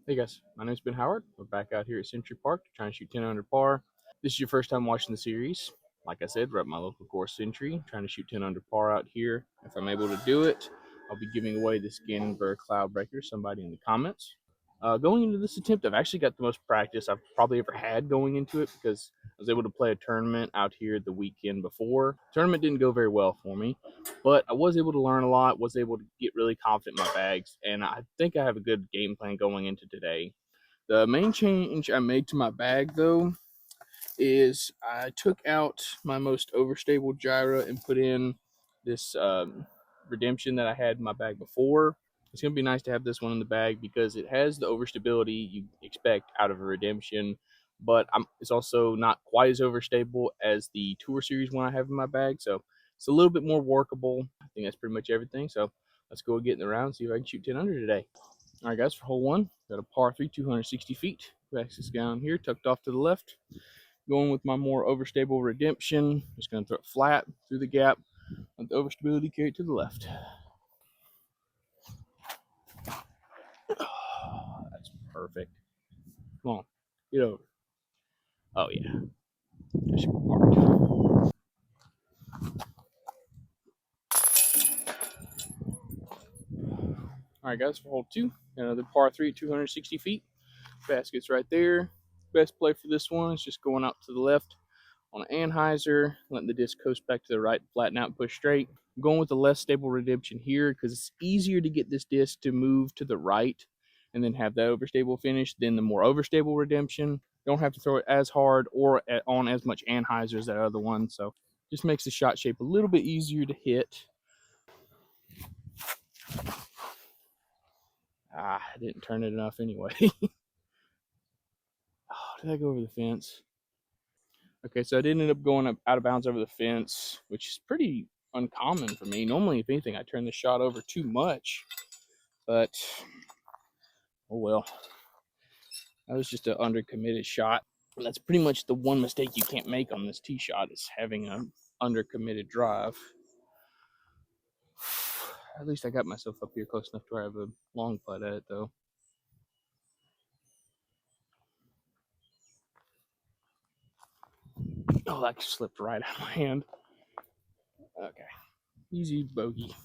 Hey guys, my name's Ben Howard. We're back out here at Century Park trying to shoot 10 under par. This is your first time watching the series. Like I said, we're at my local course, Century, trying to shoot 10 under par out here. If I'm able to do it, I'll be giving away this Gannon-Burr Cloud Breaker to somebody in the comments. Going into this attempt, I've actually got the most practice I've probably ever had going into it because I was able to play a tournament out here the weekend before. Tournament didn't go very well for me, but I was able to learn a lot, was able to get really confident in my bags, and I think I have a good game plan going into today. The main change I made to my bag, though, is I took out my most overstable gyro and put in this redemption that I had in my bag before. It's going to be nice to have this one in the bag because it has the overstability you expect out of a redemption, but it's also not quite as overstable as the Tour Series one I have in my bag, so it's a little bit more workable. I think that's pretty much everything, so let's go get in the round and see if I can shoot 10 under today. All right, guys, for hole one, got a par 3, 260 feet. Back down here, tucked off to the left. Going with my more overstable redemption. Just going to throw it flat through the gap. Let the overstability carry it to the left. Oh, that's perfect. Come on, get over. Oh, yeah. That should be hard. All right, guys, for hole two, got another par 3, 260 feet. Basket's right there. Best play for this one is just going out to the left on an anhyzer, letting the disc coast back to the right, flatten out, and push straight. I'm going with the less stable redemption here because it's easier to get this disc to move to the right and then have that overstable finish than the more overstable redemption. Don't have to throw it as hard or on as much anhyzer as that other one, so just makes the shot shape a little bit easier to hit. I didn't turn it enough anyway. Oh, did I go over the fence? Okay, so I did end up going up out of bounds over the fence, which is pretty uncommon for me. Normally, if anything, I turn the shot over too much, but oh well. That was just an undercommitted shot. And that's pretty much the one mistake you can't make on this tee shot is having an undercommitted drive. At least I got myself up here close enough to where I have a long putt at it, though. Oh, that slipped right out of my hand. Okay, easy bogey.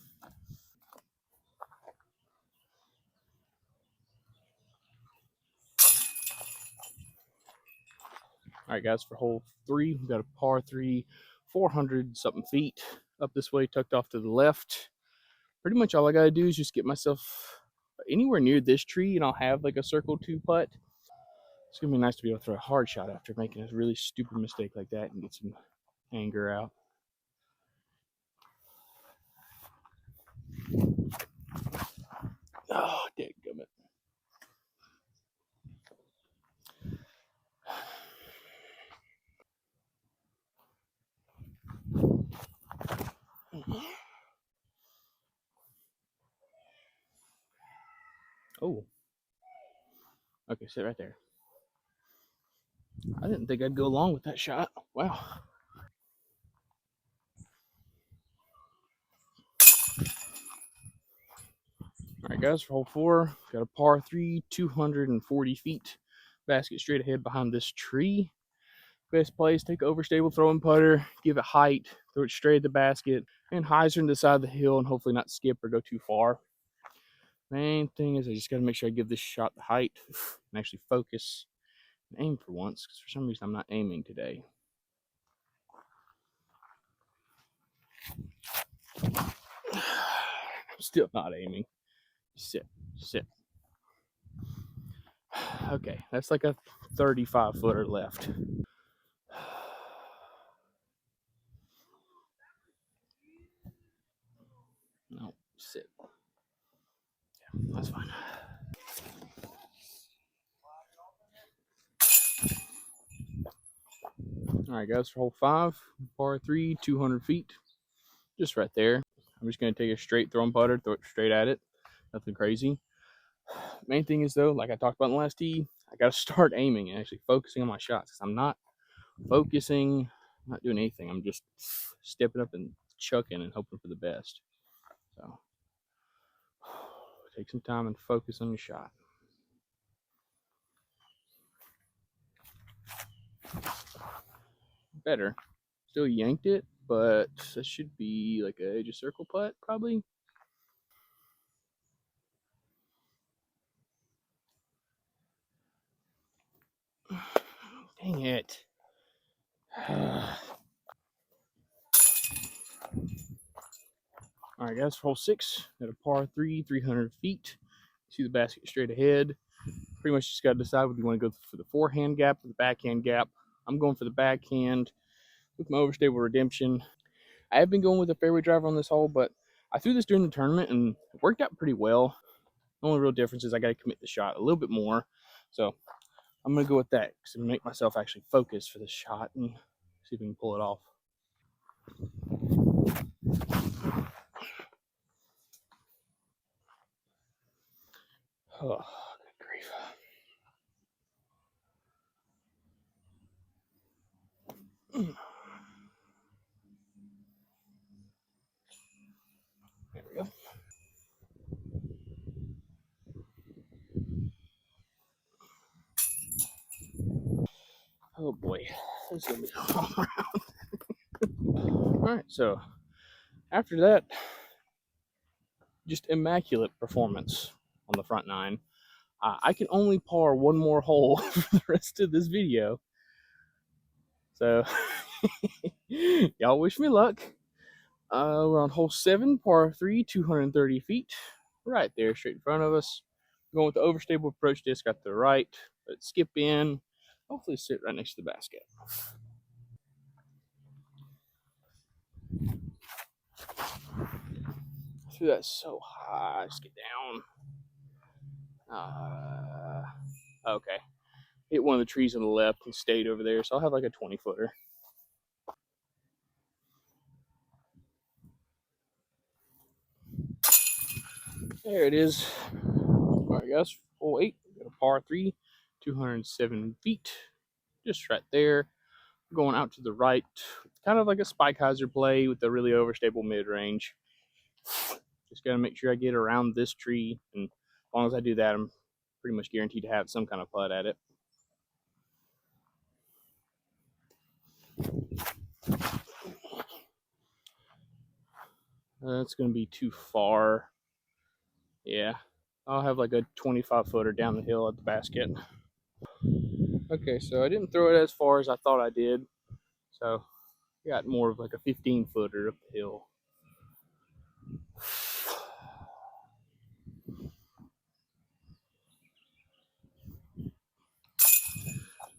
All right, guys, for hole three, we've got a par 3, 400 something feet up this way, tucked off to the left. Pretty much all I got to do is just get myself anywhere near this tree, and I'll have like a circle 2 putt. It's going to be nice to be able to throw a hard shot after making a really stupid mistake like that and get some anger out. Oh, dadgummit. Oh. Okay, sit right there. I didn't think I'd go along with that shot. Wow. All right, guys, for hole 4, got a par 3, 240 feet. Basket straight ahead behind this tree. Best plays, take overstable throwing putter, give it height, throw it straight at the basket, and hyzer to the side of the hill and hopefully not skip or go too far. Main thing is I just got to make sure I give this shot the height and actually focus and aim for once, because for some reason I'm not aiming today. I'm still not aiming. Sit. Okay, that's like a 35 footer left. No, sit. Yeah, that's fine. All right, guys, for hole 5, par 3, 200 feet, just right there. I'm just going to take a straight throwing putter, throw it straight at it. Nothing crazy. Main thing is, though, like I talked about in the last tee, I got to start aiming and actually focusing on my shots. Because I'm not focusing, I'm not doing anything. I'm just stepping up and chucking and hoping for the best. So take some time and focus on your shot. better. Still yanked it, but that should be like a edge of circle putt, probably. Dang it. All right, guys, for hole 6, got a par 3, 300 feet. See the basket straight ahead. Pretty much just got to decide whether you want to go for the forehand gap or the backhand gap. I'm going for the backhand with my overstable redemption. I have been going with a fairway driver on this hole, but I threw this during the tournament and it worked out pretty well. The only real difference is I got to commit the shot a little bit more. So I'm going to go with that to make myself actually focus for the shot and see if we can pull it off. Oh, good grief. There we go. Oh boy, this is gonna be a long round. All right, so after that, just immaculate performance on the front nine. I can only par one more hole for the rest of this video, so y'all wish me luck. We're on hole 7, par 3, 230 feet, right there, straight in front of us. Going with the overstable approach disc at the right. Let's skip in. Hopefully, sit right next to the basket. Threw that so high. Just get down. Okay. Hit one of the trees on the left and stayed over there, so I'll have like a 20-footer. There it is. All right, guys. Hole 8. Got a par 3, 207 feet. Just right there. Going out to the right. Kind of like a spike hyzer play with a really overstable mid-range. Just got to make sure I get around this tree, and as long as I do that, I'm pretty much guaranteed to have some kind of putt at it. That's going to be too far. Yeah, I'll have like a 25-footer down the hill at the basket. Okay, so I didn't throw it as far as I thought I did. So I got more of like a 15-footer up the hill.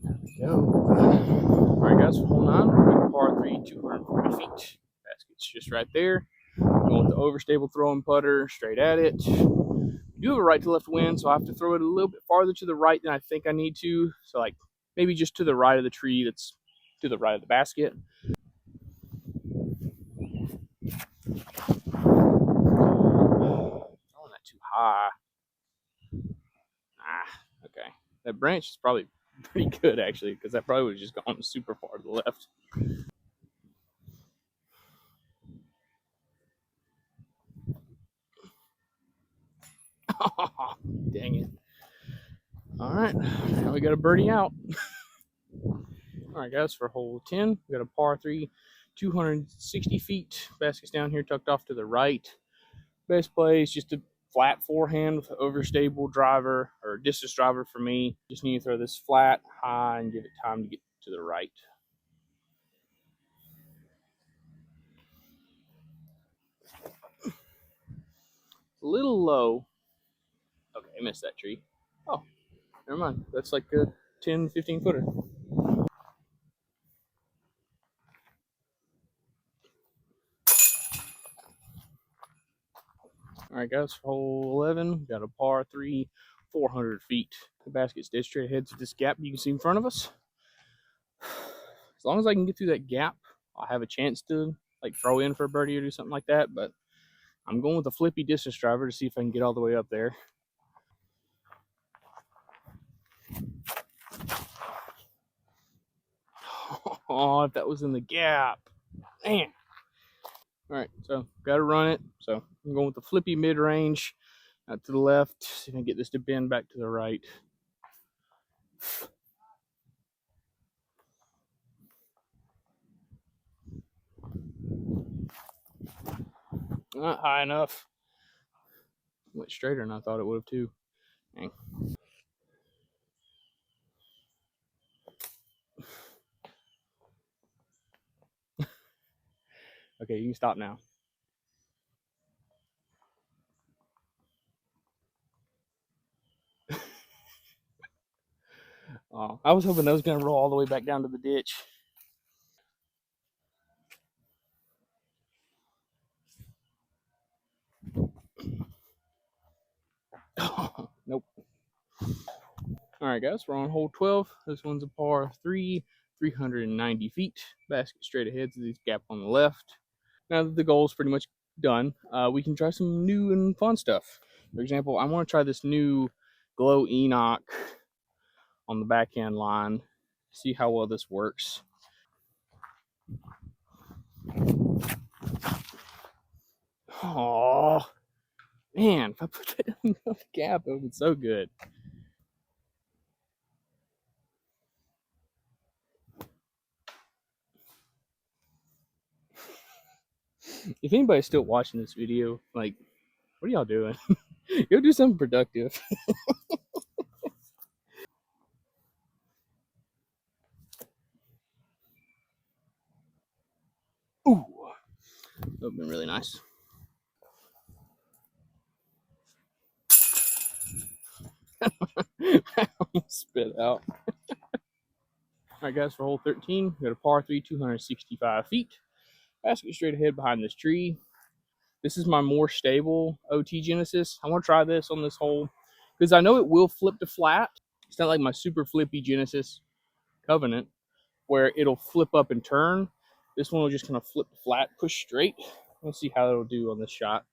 There we go. All right, guys, for hole 9, we're going to par 3, 240 feet. Basket's just right there. Going with the overstable throwing putter straight at it. You do have a right to left wind, so I have to throw it a little bit farther to the right than I think I need to. So like maybe just to the right of the tree that's to the right of the basket. Throwing that too high. Okay. That branch is probably pretty good actually, because that probably would have just gone super far to the left. Dang it. All right, now we got a birdie out. All right, guys, for hole 10, we got a par 3, 260 feet. Basket's down here tucked off to the right. Best play is just a flat forehand with an overstable driver or distance driver for me. Just need to throw this flat, high, and give it time to get to the right. A little low. Okay, I missed that tree. Oh, never mind. That's like a 10, 15-footer. All right, guys, for hole 11, got a par 3, 400 feet. The basket's dead straight ahead to this gap you can see in front of us. As long as I can get through that gap, I'll have a chance to like throw in for a birdie or do something like that. But I'm going with a flippy distance driver to see if I can get all the way up there. Oh, if that was in the gap. Man. All right, so got to run it. So I'm going with the flippy mid-range out to the left. See if I can get this to bend back to the right. Not high enough. Went straighter than I thought it would have too. Dang. Okay, you can stop now. Oh, I was hoping that was going to roll all the way back down to the ditch. Nope. All right, guys, we're on hole 12. This one's a par 3, 390 feet. Basket straight ahead to this gap on the left. Now that the goal is pretty much done, we can try some new and fun stuff. For example, I want to try this new Glow Enoch on the backhand line. See how well this works. Oh, man, if I put that in the gap, it would be so good. If anybody's still watching this video, like, what are y'all doing? Go do something productive. Ooh, that would have been really nice. Spit out. All right, guys, for hole 13, we got a par 3, 265 feet. Basket straight ahead behind this tree. This is my more stable OT Genesis. I want to try this on this hole because I know it will flip to flat. It's not like my super flippy Genesis Covenant where it'll flip up and turn. This one will just kind of flip flat, push straight. Let's see how it'll do on this shot.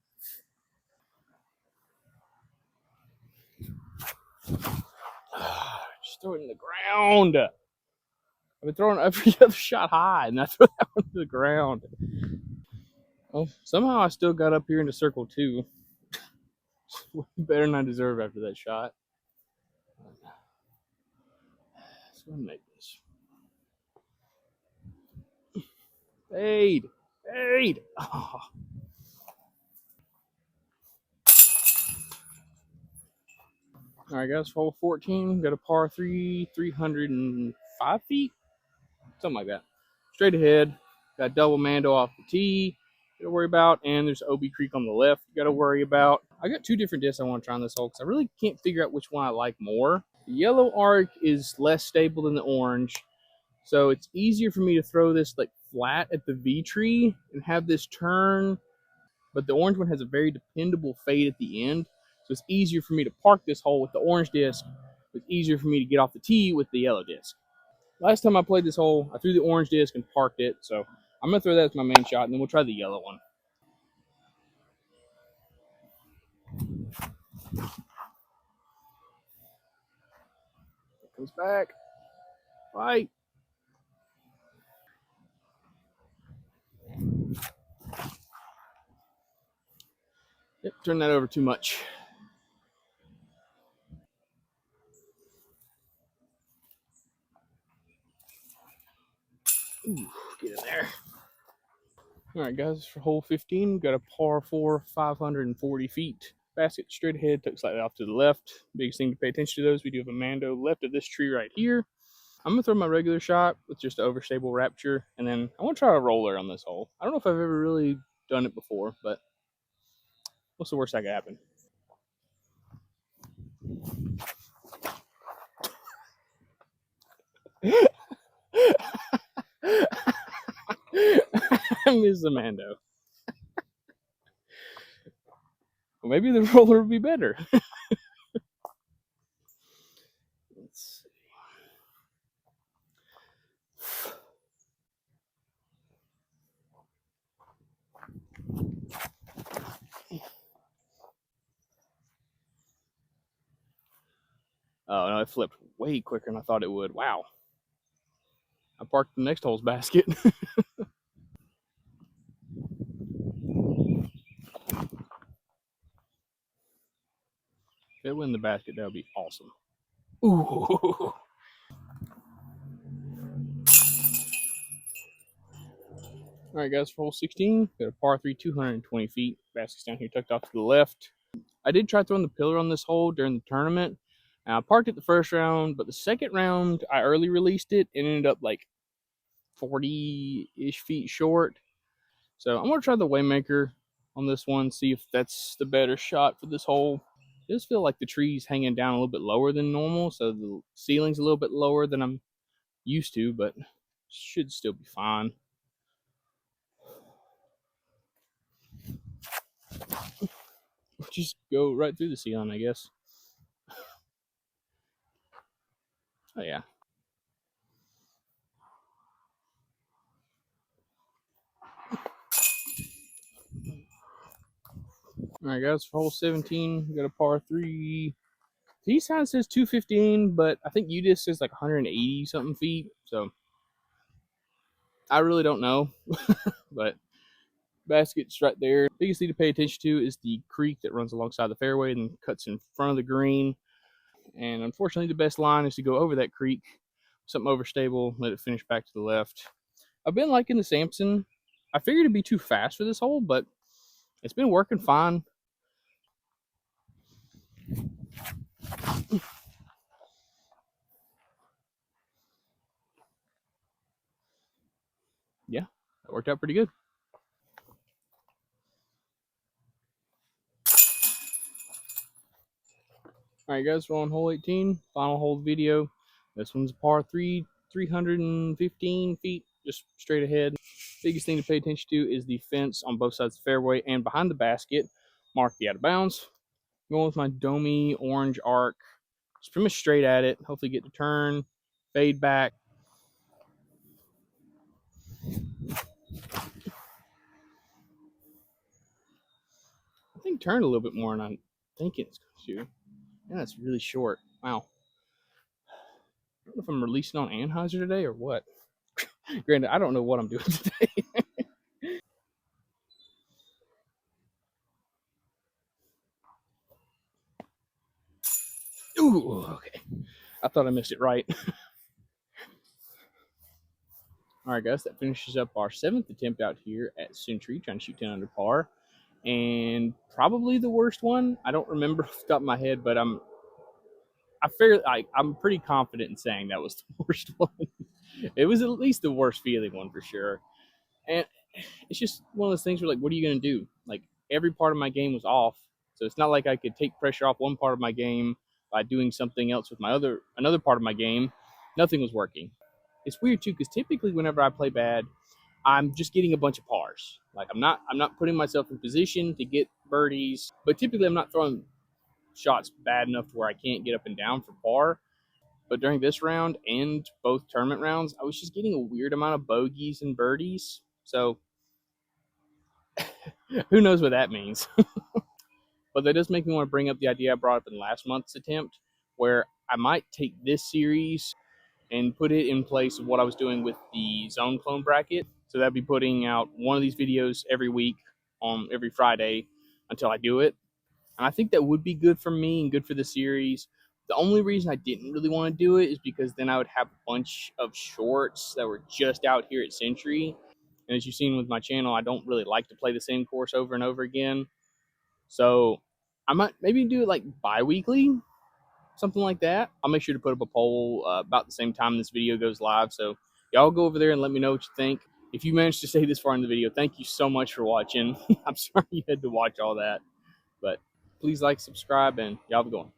Just throw it in the ground. I've been throwing every other shot high, and I throw that one to the ground. Oh, somehow I still got up here into circle 2. Better than I deserve after that shot. Let's go and make this. Fade. Fade. Oh. All right, guys, hole 14. Got a par 3, 305 feet. Something like that. Straight ahead. Got double Mando off the tee. Got to worry about. And there's Obi Creek on the left. Got to worry about. I got 2 different discs I want to try on this hole because I really can't figure out which one I like more. The yellow arc is less stable than the orange. So it's easier for me to throw this like flat at the V tree and have this turn. But the orange one has a very dependable fade at the end. So it's easier for me to park this hole with the orange disc. It's easier for me to get off the tee with the yellow disc. Last time I played this hole, I threw the orange disc and parked it. So I'm going to throw that as my main shot, and then we'll try the yellow one. It comes back. Fight. Yep, turn that over too much. Ooh, get in there. All right, guys, for hole 15, got a par 4, 540 feet. Basket straight ahead, tuck slightly off to the left. Biggest thing to pay attention to those, we do have a Mando left of this tree right here. I'm going to throw my regular shot with just an overstable Rapture, and then I want to try a roller on this hole. I don't know if I've ever really done it before, but what's the worst that could happen? I miss the Mando. Well, maybe the roller would be better. Let's see. Oh, no, it flipped way quicker than I thought it would. Wow. I parked the next hole's basket. If it went in the basket, that would be awesome. Ooh. All right, guys, for hole 16, got a par 3, 220 feet. Basket's down here tucked off to the left. I did try throwing the pillar on this hole during the tournament. I parked it the first round, but the second round, I early released it and ended up like 40-ish feet short. So I'm going to try the Waymaker on this one, see if that's the better shot for this hole. I just feel like the tree's hanging down a little bit lower than normal, so the ceiling's a little bit lower than I'm used to, but should still be fine. Just go right through the ceiling, I guess. Oh, yeah. All right, guys, for hole 17, we got a par 3. The east side says 215, but I think UDIS says like 180 something feet. So I really don't know. But basket's right there. Biggest thing to pay attention to is the creek that runs alongside the fairway and cuts in front of the green. And unfortunately, the best line is to go over that creek, something overstable, let it finish back to the left. I've been liking the Samson. I figured it'd be too fast for this hole, but it's been working fine. Yeah, that worked out pretty good. All right, guys, we're on hole 18, final hole video. This one's a par 3, 315 feet, just straight ahead. Biggest thing to pay attention to is the fence on both sides of the fairway and behind the basket. Mark the out of bounds. Going with my domey orange arc. Just pretty much straight at it. Hopefully get the turn, fade back. I think turned a little bit more than I'm thinking it's going to. Yeah, that's really short. Wow. I don't know if I'm releasing on Anheuser today or what. Granted, I don't know what I'm doing today. Ooh, okay. I thought I missed it right. All right, guys, that finishes up our 7th attempt out here at Century, trying to shoot 10 under par. And probably the worst one. I don't remember off the top of my head, but I'm pretty confident in saying that was the worst one. It was at least the worst feeling one for sure. And it's just one of those things where, like, what are you going to do? Like, every part of my game was off. So it's not like I could take pressure off one part of my game by doing something else with another part of my game. Nothing was working. It's weird too, because typically whenever I play bad, I'm just getting a bunch of pars. Like I'm not putting myself in position to get birdies, but typically I'm not throwing shots bad enough to where I can't get up and down for par. But during this round and both tournament rounds, I was just getting a weird amount of bogeys and birdies. So who knows what that means? But that does make me want to bring up the idea I brought up in last month's attempt, where I might take this series and put it in place of what I was doing with the zone clone bracket. So that'd be putting out one of these videos every week on every Friday until I do it. And I think that would be good for me and good for the series. The only reason I didn't really want to do it is because then I would have a bunch of shorts that were just out here at Century. And as you've seen with my channel, I don't really like to play the same course over and over again. So I might maybe do it like bi-weekly, something like that. I'll make sure to put up a poll about the same time this video goes live. So y'all go over there and let me know what you think. If you managed to stay this far in the video, thank you so much for watching. I'm sorry you had to watch all that, but please like, subscribe, and y'all be going.